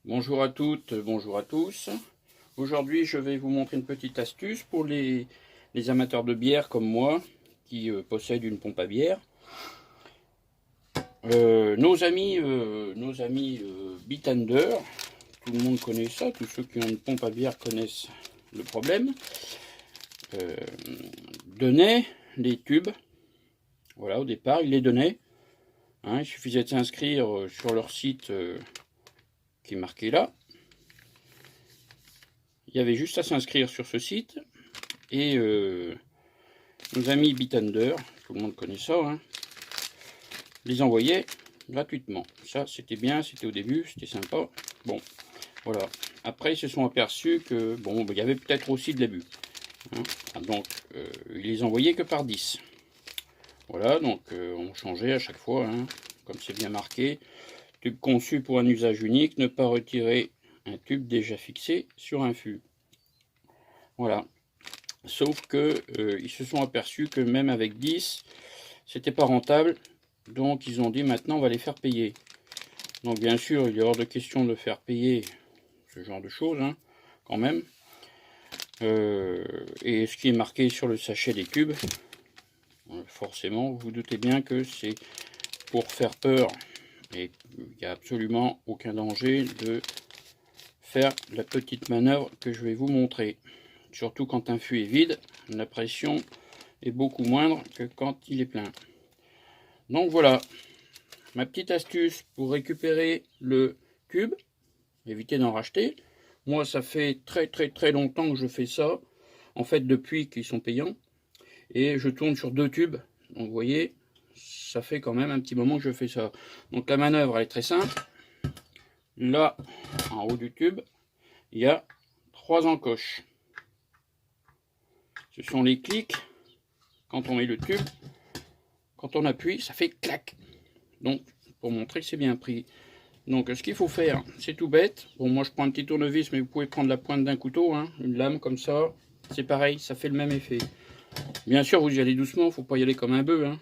Bonjour à toutes, bonjour à tous. Aujourd'hui, je vais vous montrer une petite astuce pour les amateurs de bière comme moi, qui possèdent une pompe à bière. Nos amis Bitender, tout le monde connaît ça, tous ceux qui ont une pompe à bière connaissent le problème, donnaient les tubes. Voilà, au départ, ils les donnaient. Il suffisait de s'inscrire sur leur site qui est marqué là. Il y avait juste à s'inscrire sur ce site et nos amis Bitender, tout le monde connaît ça, les envoyaient gratuitement. Ça c'était bien, c'était au début, c'était sympa. Bon, voilà. Après ils se sont aperçus que bon, il y avait peut-être aussi de l'abus. Donc ils les envoyaient que par 10. Voilà, donc on changeait à chaque fois, comme c'est bien marqué. Tube conçu pour un usage unique, ne pas retirer un tube déjà fixé sur un fût. Voilà. Sauf que ils se sont aperçus que même avec 10, c'était pas rentable. Donc ils ont dit maintenant on va les faire payer. Donc bien sûr, il est hors de question de faire payer ce genre de choses, quand même. Et ce qui est marqué sur le sachet des tubes, forcément, vous vous doutez bien que c'est pour faire peur. Et il n'y a absolument aucun danger de faire la petite manœuvre que je vais vous montrer. Surtout quand un fût est vide, la pression est beaucoup moindre que quand il est plein. Donc voilà, ma petite astuce pour récupérer le tube, éviter d'en racheter. Moi ça fait très longtemps que je fais ça, en fait depuis qu'ils sont payants, et je tourne sur 2 tubes, donc vous voyez, ça fait quand même un petit moment que je fais ça. Donc la manœuvre elle est très simple. Là, en haut du tube, il y a 3 encoches. Ce sont les clics. Quand on met le tube, quand on appuie, ça fait clac. Donc, pour montrer que c'est bien pris. Donc, ce qu'il faut faire, c'est tout bête. Bon, moi, je prends un petit tournevis, mais vous pouvez prendre la pointe d'un couteau, une lame comme ça. C'est pareil, ça fait le même effet. Bien sûr, vous y allez doucement, il ne faut pas y aller comme un bœuf.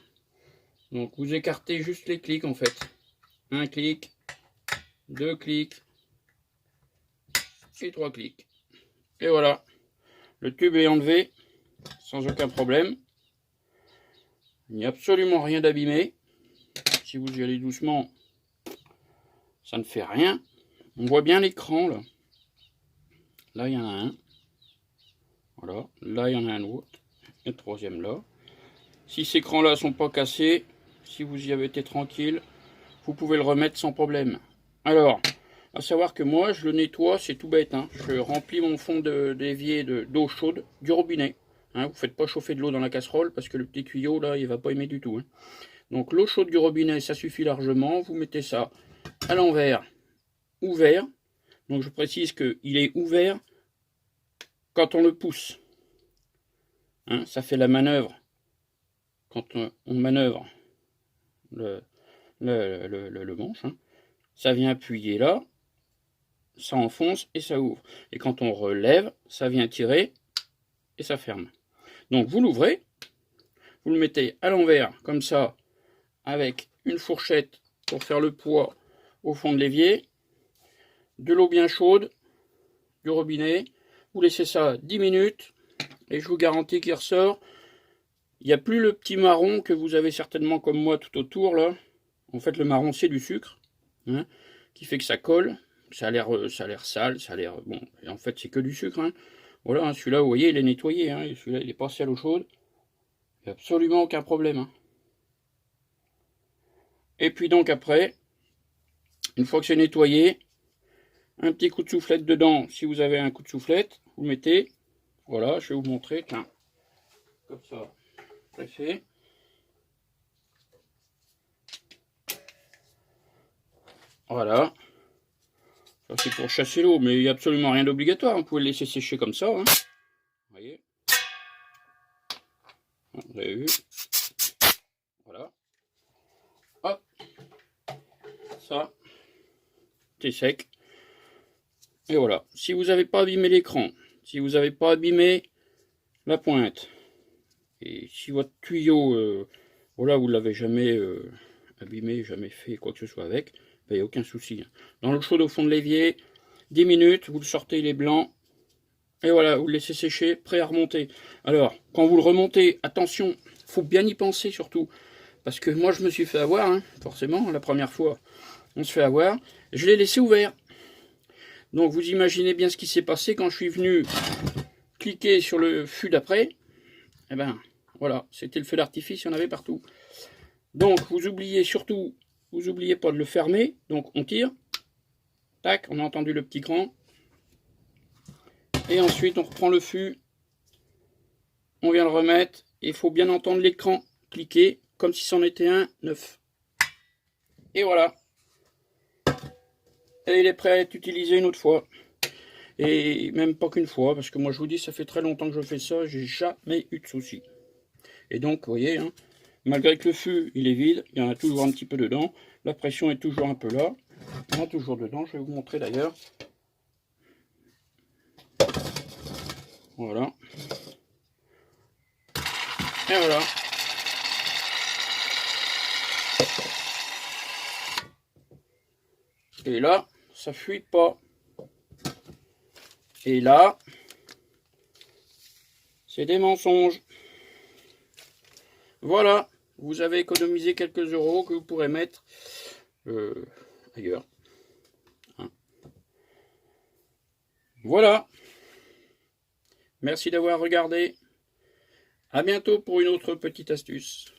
Donc, vous écartez juste les clics, en fait. Un clic, 2 clics, et 3 clics. Et voilà, le tube est enlevé sans aucun problème. Il n'y a absolument rien d'abîmé. Si vous y allez doucement, ça ne fait rien. On voit bien l'écran là. Là, il y en a un. Voilà. Là, il y en a un autre. Et le troisième là. Si ces écrans-là ne sont pas cassés, si vous y avez été tranquille, vous pouvez le remettre sans problème. Alors, à savoir que moi, je le nettoie, c'est tout bête. Je remplis mon fond d'évier d'eau chaude du robinet. Vous ne faites pas chauffer de l'eau dans la casserole parce que le petit tuyau là, il ne va pas aimer du tout. Donc l'eau chaude du robinet, ça suffit largement. Vous mettez ça à l'envers, ouvert. Donc je précise qu'il est ouvert quand on le pousse. Ça fait la manœuvre. Quand on manœuvre le manche, ça vient appuyer là, ça enfonce et ça ouvre. Et quand on relève, ça vient tirer et ça ferme. Donc vous l'ouvrez, vous le mettez à l'envers comme ça, avec une fourchette pour faire le poids au fond de l'évier, de l'eau bien chaude, du robinet, vous laissez ça 10 minutes, et je vous garantis qu'il ressort. Il n'y a plus le petit marron que vous avez certainement comme moi tout autour là. En fait le marron c'est du sucre, qui fait que ça colle, ça a l'air sale, ça a l'air bon, et en fait c'est que du sucre. Voilà, celui-là vous voyez il est nettoyé, celui-là il est passé à l'eau chaude, il n'y a absolument aucun problème. Et puis donc après, une fois que c'est nettoyé, un petit coup de soufflette dedans, si vous avez un coup de soufflette, vous le mettez, voilà, je vais vous montrer, tiens, comme ça, c'est fait. Voilà, ça c'est pour chasser l'eau, mais il n'y a absolument rien d'obligatoire, vous pouvez le laisser sécher comme ça, vous voyez, vous avez vu, voilà, hop, ça, c'est sec, et voilà. Si vous n'avez pas abîmé l'écran, si vous n'avez pas abîmé la pointe, et si votre tuyau, voilà, vous ne l'avez jamais abîmé, jamais fait quoi que ce soit avec, il n'y a aucun souci. Dans l'eau chaude au fond de l'évier, 10 minutes, vous le sortez, il est blanc. Et voilà, vous le laissez sécher, prêt à remonter. Alors, quand vous le remontez, attention, il faut bien y penser surtout. Parce que moi, je me suis fait avoir, hein, forcément, la première fois, on se fait avoir. Je l'ai laissé ouvert. Donc, vous imaginez bien ce qui s'est passé quand je suis venu cliquer sur le fût d'après. Eh ben, voilà, c'était le feu d'artifice, il y en avait partout. Donc, vous oubliez surtout, vous oubliez pas de le fermer. Donc, on tire. Tac, on a entendu le petit cran. Et ensuite, on reprend le fût. On vient le remettre. Il faut bien entendre l'écran cliquer, comme si c'en était un neuf. Et voilà. Et il est prêt à être utilisé une autre fois. Et même pas qu'une fois, parce que moi je vous dis, ça fait très longtemps que je fais ça, j'ai jamais eu de soucis. Et donc, vous voyez, hein, malgré que le fût, il est vide, il y en a toujours un petit peu dedans. La pression est toujours un peu là. Il y en a toujours dedans, je vais vous montrer d'ailleurs. Voilà. Et voilà. Et là, ça fuit pas. Et là, c'est des mensonges. Voilà, vous avez économisé quelques euros que vous pourrez mettre ailleurs. Hein. Voilà. Merci d'avoir regardé. À bientôt pour une autre petite astuce.